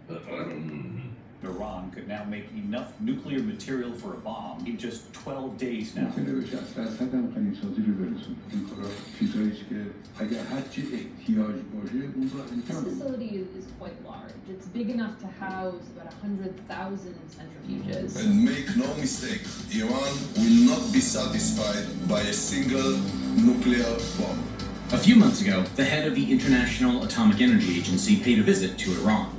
Iran could now make enough nuclear material for a bomb in just 12 days now. This facility is quite large. It's big enough to house about 100,000 centrifuges. And make no mistake, Iran will not be satisfied by a single nuclear bomb. A few months ago, the head of the International Atomic Energy Agency paid a visit to Iran.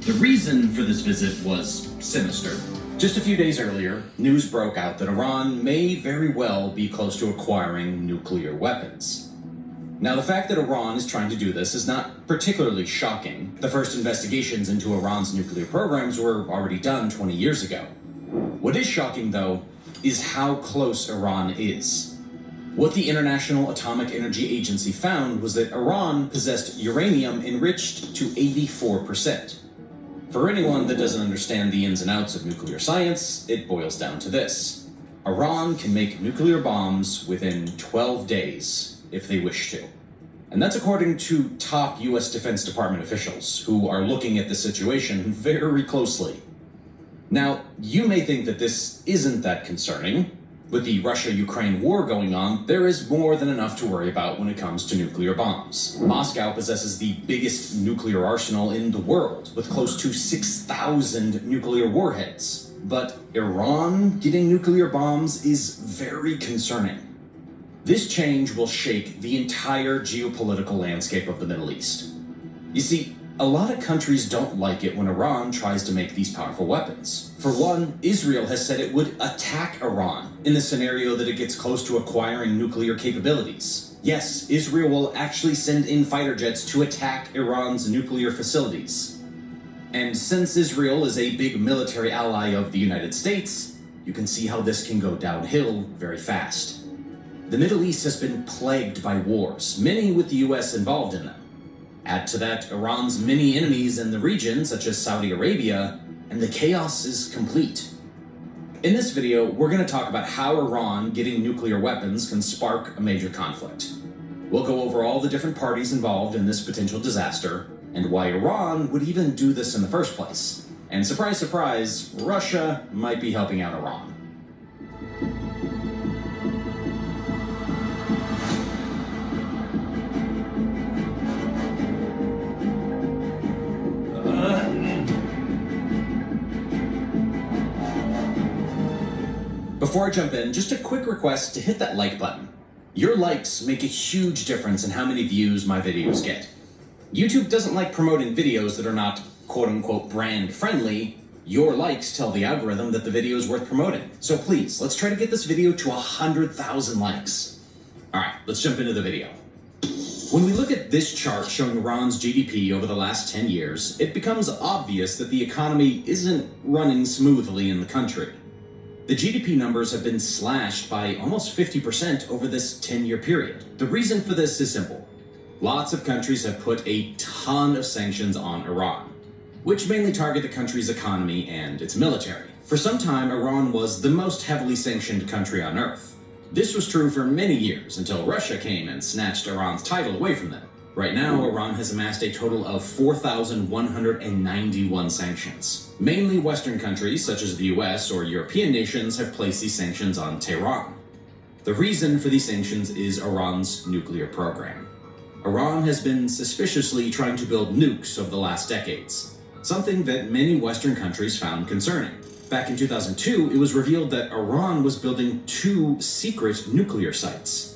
The reason for this visit was sinister. Just a few days earlier, news broke out that Iran may very well be close to acquiring nuclear weapons. Now, the fact that Iran is trying to do this is not particularly shocking. The first investigations into Iran's nuclear programs were already done 20 years ago. What is shocking, though, is how close Iran is. What the International Atomic Energy Agency found was that Iran possessed uranium enriched to 84%. For anyone that doesn't understand the ins and outs of nuclear science, it boils down to this. Iran can make nuclear bombs within 12 days if they wish to. And that's according to top US Defense Department officials who are looking at the situation very closely. Now, you may think that this isn't that concerning. With the Russia-Ukraine war going on, there is more than enough to worry about when it comes to nuclear bombs. Moscow possesses the biggest nuclear arsenal in the world, with close to 6,000 nuclear warheads. But Iran getting nuclear bombs is very concerning. This change will shake the entire geopolitical landscape of the Middle East. You see, a lot of countries don't like it when Iran tries to make these powerful weapons. For one, Israel has said it would attack Iran in the scenario that it gets close to acquiring nuclear capabilities. Yes, Israel will actually send in fighter jets to attack Iran's nuclear facilities. And since Israel is a big military ally of the United States, you can see how this can go downhill very fast. The Middle East has been plagued by wars, many with the US involved in them. Add to that Iran's many enemies in the region, such as Saudi Arabia, and the chaos is complete. In this video, we're going to talk about how Iran getting nuclear weapons can spark a major conflict. We'll go over all the different parties involved in this potential disaster, and why Iran would even do this in the first place. And surprise, surprise, Russia might be helping out Iran. Before I jump in, just a quick request to hit that like button. Your likes make a huge difference in how many views my videos get. YouTube doesn't like promoting videos that are not quote-unquote brand friendly. Your likes tell the algorithm that the video is worth promoting. So please, let's try to get this video to 100,000 likes. Alright, let's jump into the video. When we look at this chart showing Iran's GDP over the last 10 years, it becomes obvious that the economy isn't running smoothly in the country. The GDP numbers have been slashed by almost 50% over this 10-year period. The reason for this is simple. Lots of countries have put a ton of sanctions on Iran, which mainly target the country's economy and its military. For some time, Iran was the most heavily sanctioned country on Earth. This was true for many years until Russia came and snatched Iran's title away from them. Right now, Iran has amassed a total of 4,191 sanctions. Mainly Western countries, such as the US or European nations, have placed these sanctions on Tehran. The reason for these sanctions is Iran's nuclear program. Iran has been suspiciously trying to build nukes over the last decades, something that many Western countries found concerning. Back in 2002, it was revealed that Iran was building 2 secret nuclear sites.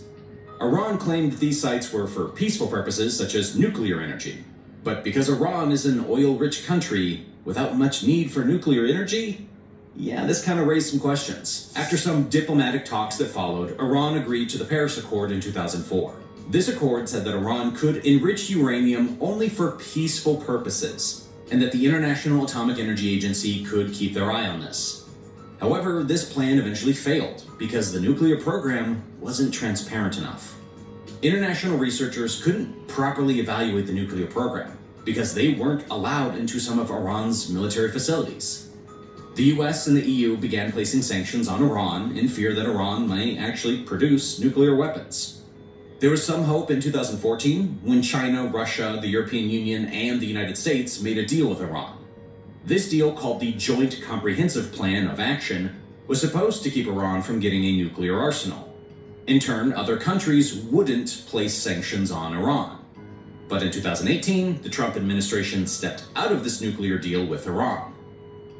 Iran claimed that these sites were for peaceful purposes, such as nuclear energy. But because Iran is an oil-rich country without much need for nuclear energy, this kind of raised some questions. After some diplomatic talks that followed, Iran agreed to the Paris Accord in 2004. This accord said that Iran could enrich uranium only for peaceful purposes, and that the International Atomic Energy Agency could keep their eye on this. However, this plan eventually failed because the nuclear program wasn't transparent enough. International researchers couldn't properly evaluate the nuclear program because they weren't allowed into some of Iran's military facilities. The US and the EU began placing sanctions on Iran in fear that Iran might actually produce nuclear weapons. There was some hope in 2014 when China, Russia, the European Union, and the United States made a deal with Iran. This deal, called the Joint Comprehensive Plan of Action, was supposed to keep Iran from getting a nuclear arsenal. In turn, other countries wouldn't place sanctions on Iran. But in 2018, the Trump administration stepped out of this nuclear deal with Iran.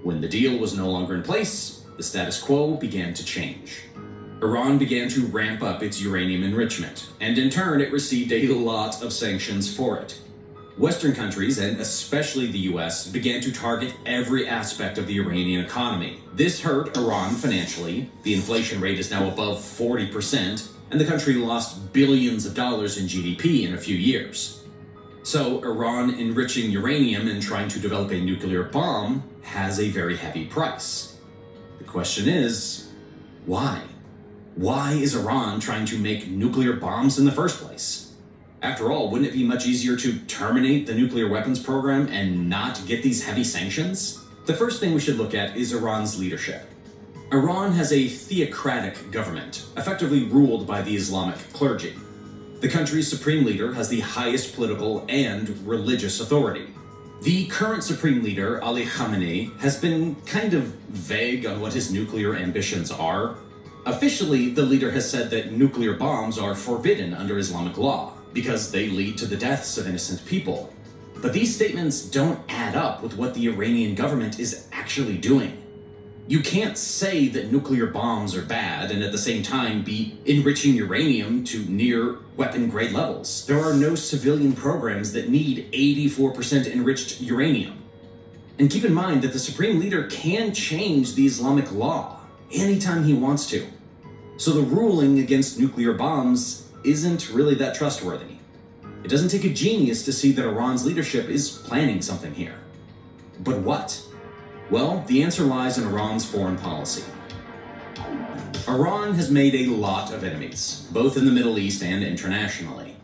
When the deal was no longer in place, the status quo began to change. Iran began to ramp up its uranium enrichment, and in turn it received a lot of sanctions for it. Western countries, and especially the US, began to target every aspect of the Iranian economy. This hurt Iran financially. The inflation rate is now above 40%, and the country lost billions of dollars in GDP in a few years. So Iran enriching uranium and trying to develop a nuclear bomb has a very heavy price. The question is, why? Why is Iran trying to make nuclear bombs in the first place? After all, wouldn't it be much easier to terminate the nuclear weapons program and not get these heavy sanctions? The first thing we should look at is Iran's leadership. Iran has a theocratic government, effectively ruled by the Islamic clergy. The country's supreme leader has the highest political and religious authority. The current supreme leader, Ali Khamenei, has been kind of vague on what his nuclear ambitions are. Officially, the leader has said that nuclear bombs are forbidden under Islamic law because they lead to the deaths of innocent people. But these statements don't add up with what the Iranian government is actually doing. You can't say that nuclear bombs are bad and at the same time be enriching uranium to near weapon-grade levels. There are no civilian programs that need 84% enriched uranium. And keep in mind that the supreme leader can change the Islamic law anytime he wants to. So the ruling against nuclear bombs isn't really that trustworthy. It doesn't take a genius to see that Iran's leadership is planning something here. But what? Well, the answer lies in Iran's foreign policy. Iran has made a lot of enemies, both in the Middle East and internationally.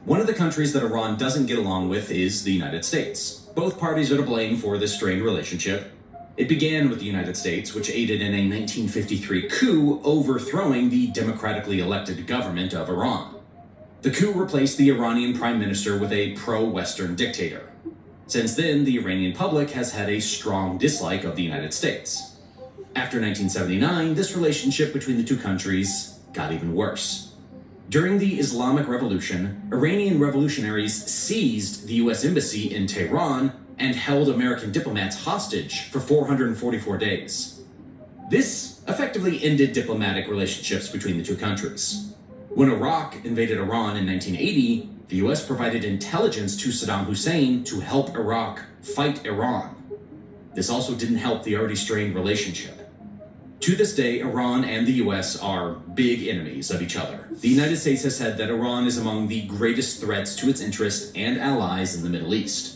One of the countries that Iran doesn't get along with is the United States. Both parties are to blame for this strained relationship. It began with the United States, which aided in a 1953 coup overthrowing the democratically elected government of Iran. The coup replaced the Iranian prime minister with a pro-Western dictator. Since then, the Iranian public has had a strong dislike of the United States. After 1979, this relationship between the two countries got even worse. During the Islamic Revolution, Iranian revolutionaries seized the US embassy in Tehran and held American diplomats hostage for 444 days. This effectively ended diplomatic relationships between the two countries. When Iraq invaded Iran in 1980, the US provided intelligence to Saddam Hussein to help Iraq fight Iran. This also didn't help the already strained relationship. To this day, Iran and the US are big enemies of each other. The United States has said that Iran is among the greatest threats to its interests and allies in the Middle East.